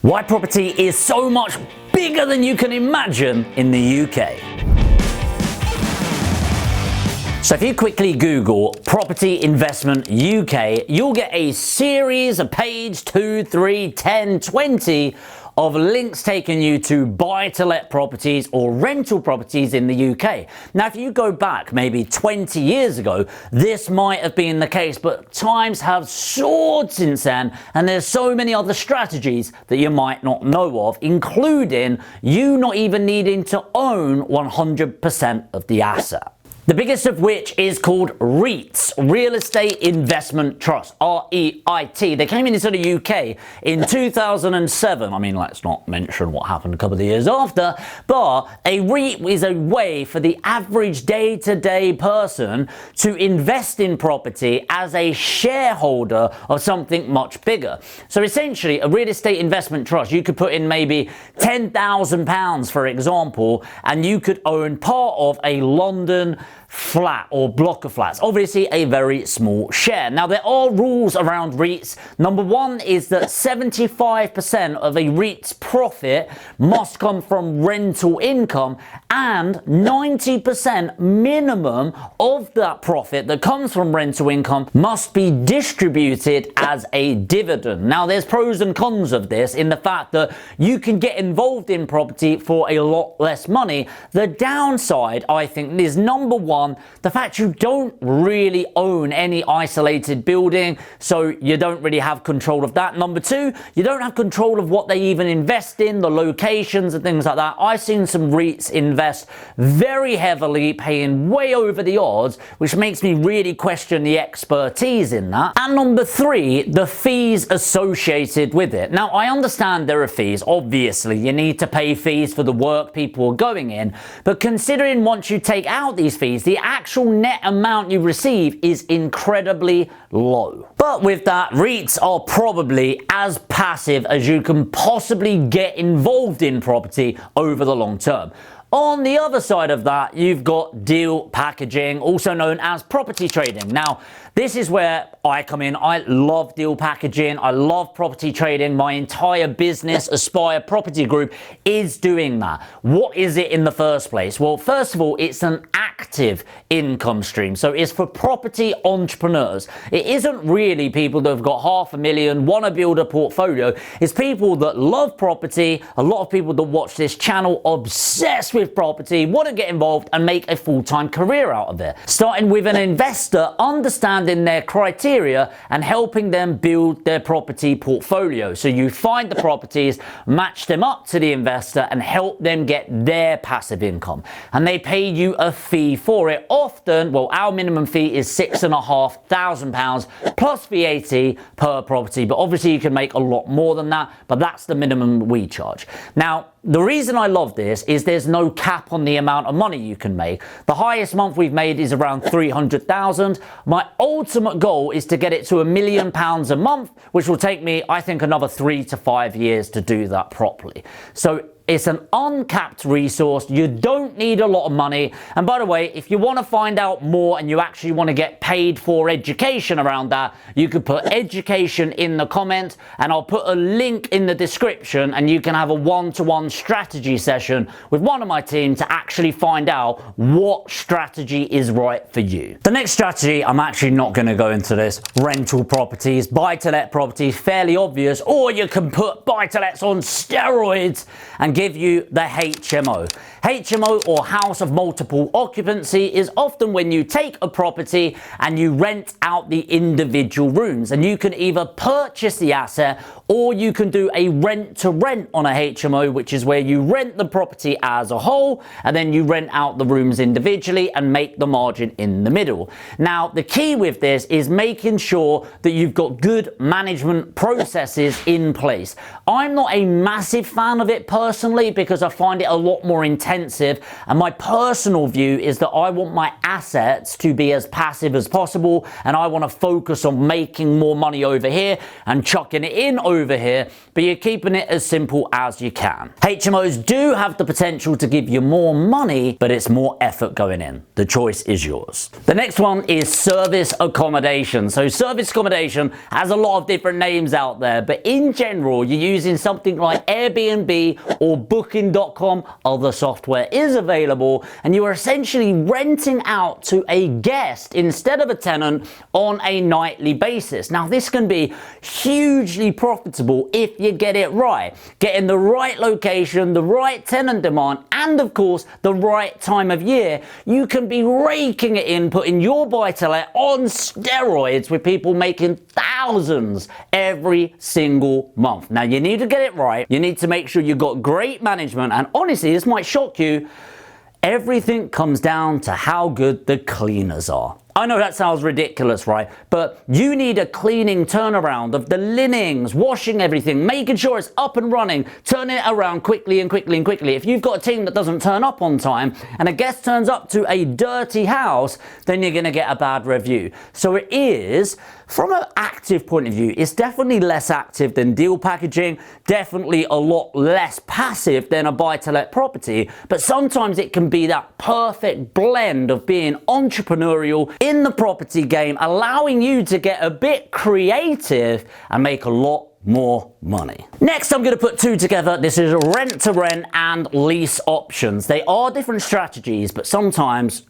Why property is so much bigger than you can imagine in the UK. So if you quickly Google property investment UK, you'll get a series, a page, 2, 3, 10, 20 of links taking you to buy-to-let properties or rental properties in the UK. Now, if you go back maybe 20 years ago, this might have been the case, but times have soared since then, and there's so many other strategies that you might not know of, including you not even needing to own 100% of the asset. The biggest of which is called REITs, Real Estate Investment Trust, REIT. They came into the UK in 2007. I mean, let's not mention what happened a couple of years after, but a REIT is a way for the average day-to-day person to invest in property as a shareholder of something much bigger. So essentially, a real estate investment trust, you could put in maybe £10,000, for example, and you could own part of a London flat or block of flats, obviously a very small share. Now, there are rules around REITs. Number one is that 75% of a REIT's profit must come from rental income, and 90% minimum of that profit that comes from rental income must be distributed as a dividend. Now, there's pros and cons of this in the fact that you can get involved in property for a lot less money. The downside, I think, is number one, the fact you don't really own any isolated building, so you don't really have control of that. Number two, you don't have control of what they even invest in, the locations and things like that. I've seen some REITs invest very heavily, paying way over the odds, which makes me really question the expertise in that. And number three, the fees associated with it. Now, I understand there are fees. Obviously, you need to pay fees for the work people are going in, but considering once you take out these fees, the actual net amount you receive is incredibly low. But with that, REITs are probably as passive as you can possibly get involved in property over the long term. On the other side of that, you've got deal packaging, also known as property trading. Now, this is where I come in. I love deal packaging. I love property trading. My entire business, Aspire Property Group, is doing that. What is it in the first place? Well, first of all, it's an active income stream. So it's for property entrepreneurs. It isn't really people that have got $500,000, want to build a portfolio. It's people that love property. A lot of people that watch this channel obsessed with property, want to get involved and make a full-time career out of it. Starting with an investor, understanding their criteria and helping them build their property portfolio. So you find the properties, match them up to the investor and help them get their passive income. And they pay you a fee for it. Often, well, our minimum fee is £6,500 plus VAT per property. But obviously you can make a lot more than that, but that's the minimum we charge. Now, the reason I love this is there's no cap on the amount of money you can make. The highest month we've made is around 300,000. My ultimate goal is to get it to £1 million a month, which will take me, I think, another 3 to 5 years to do that properly. So it's an uncapped resource. You don't need a lot of money. And by the way, if you want to find out more and you actually want to get paid for education around that, you could put education in the comment and I'll put a link in the description and you can have a one-to-one strategy session with one of my team to actually find out what strategy is right for you. The next strategy, I'm actually not going to go into this. Rental properties, buy-to-let properties, fairly obvious, or you can put buy-to-lets on steroids and give you the HMO. HMO, or House of Multiple Occupancy, is often when you take a property and you rent out the individual rooms, and you can either purchase the asset or you can do a rent to rent on a HMO, which is where you rent the property as a whole and then you rent out the rooms individually and make the margin in the middle. Now, the key with this is making sure that you've got good management processes in place. I'm not a massive fan of it personally, personally because I find it a lot more intensive, and my personal view is that I want my assets to be as passive as possible, and I want to focus on making more money over here and chucking it in over here, but you're keeping it as simple as you can. HMOs do have the potential to give you more money, but it's more effort going in. The choice is yours. The next one is service accommodation. So service accommodation has a lot of different names out there, but in general, you're using something like Airbnb or Booking.com, other software is available, and you are essentially renting out to a guest instead of a tenant on a nightly basis. Now, this can be hugely profitable if you get it right. Getting the right location, the right tenant demand, and of course, the right time of year, you can be raking it in, putting your buy-to-let on steroids with people making thousands every single month. Now, you need to get it right. You need to make sure you've got great management, and honestly, this might shock you, everything comes down to how good the cleaners are. I know that sounds ridiculous, right? But you need a cleaning turnaround of the linens, washing everything, making sure it's up and running, turning it around quickly and quickly and quickly. If you've got a team that doesn't turn up on time and a guest turns up to a dirty house, then you're going to get a bad review. So it is, from an active point of view, it's definitely less active than deal packaging, definitely a lot less passive than a buy-to-let property, but sometimes it can be that perfect blend of being entrepreneurial in the property game, allowing you to get a bit creative and make a lot more money. Next, I'm going to put two together. This is rent to rent and lease options. They are different strategies, but sometimes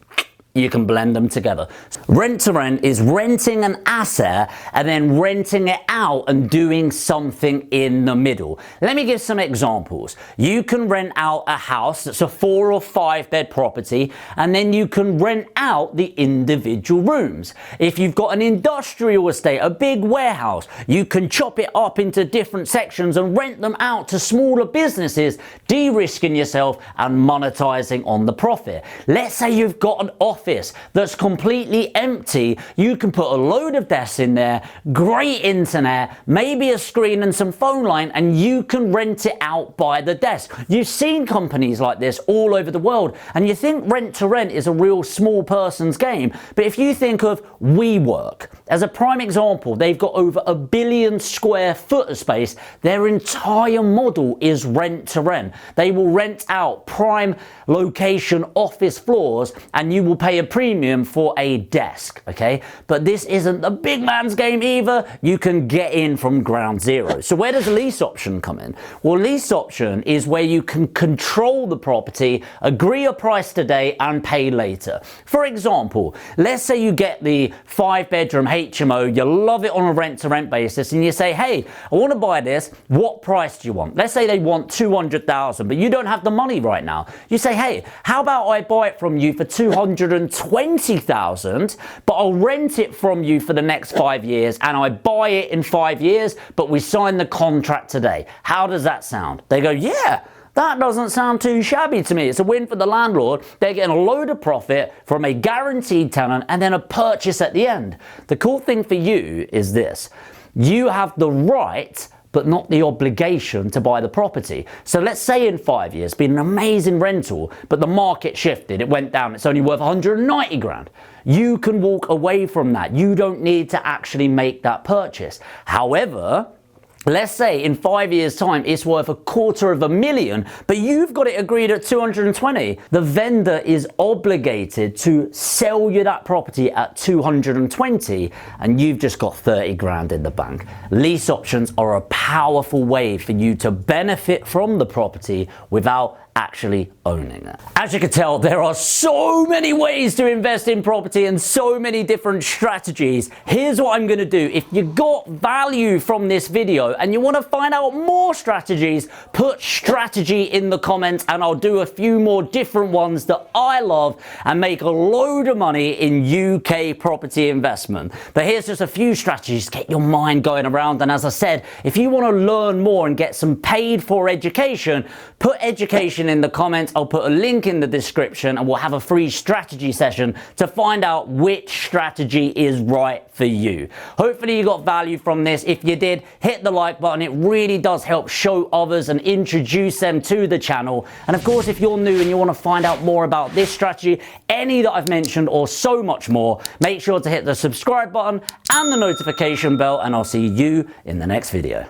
you can blend them together. Rent to rent is renting an asset and then renting it out and doing something in the middle. Let me give some examples. You can rent out a house that's a 4 or 5 bed property, and then you can rent out the individual rooms. If you've got an industrial estate, a big warehouse, you can chop it up into different sections and rent them out to smaller businesses, de-risking yourself and monetizing on the profit. Let's say you've got an office that's completely empty. You can put a load of desks in there, great internet, maybe a screen and some phone line, and you can rent it out by the desk. You've seen companies like this all over the world, and you think rent to rent is a real small person's game. But if you think of WeWork as a prime example, they've got over 1 billion square foot of space. Their entire model is rent to rent. They will rent out prime location office floors, and you will pay a premium for a desk, okay? But this isn't the big man's game either. You can get in from ground zero. So where does a lease option come in? Well, lease option is where you can control the property, agree a price today and pay later. For example, let's say you get the 5-bedroom HMO, you love it on a rent-to-rent basis, and you say, hey, I want to buy this, what price do you want? Let's say they want 200,000, but you don't have the money right now. You say, hey, how about I buy it from you for 220,000, but I'll rent it from you for the next 5 years, and I buy it in 5 years, but we sign the contract today. How does that sound? They go, yeah, that doesn't sound too shabby to me. It's a win for the landlord. They're getting a load of profit from a guaranteed tenant and then a purchase at the end. The cool thing for you is this. You have the right but not the obligation to buy the property. So let's say in 5 years, it's been an amazing rental, but the market shifted, it went down, it's only worth 190 grand. You can walk away from that. You don't need to actually make that purchase. However, let's say in 5 years' time, it's worth 250,000, but you've got it agreed at 220. The vendor is obligated to sell you that property at 220, and you've just got 30 grand in the bank. Lease options are a powerful way for you to benefit from the property without actually owning it. As you can tell, there are so many ways to invest in property and so many different strategies. Here's what I'm going to do. If you got value from this video and you want to find out more strategies, put strategy in the comments and I'll do a few more different ones that I love and make a load of money in UK property investment. But here's just a few strategies to get your mind going around. And as I said, if you want to learn more and get some paid for education, put education in the comments. I'll put a link in the description and we'll have a free strategy session to find out which strategy is right for you. Hopefully you got value from this. If you did, hit the like like button. It really does help show others and introduce them to the channel. And of course, if you're new and you want to find out more about this strategy, any that I've mentioned, or so much more, make sure to hit the subscribe button and the notification bell, and I'll see you in the next video.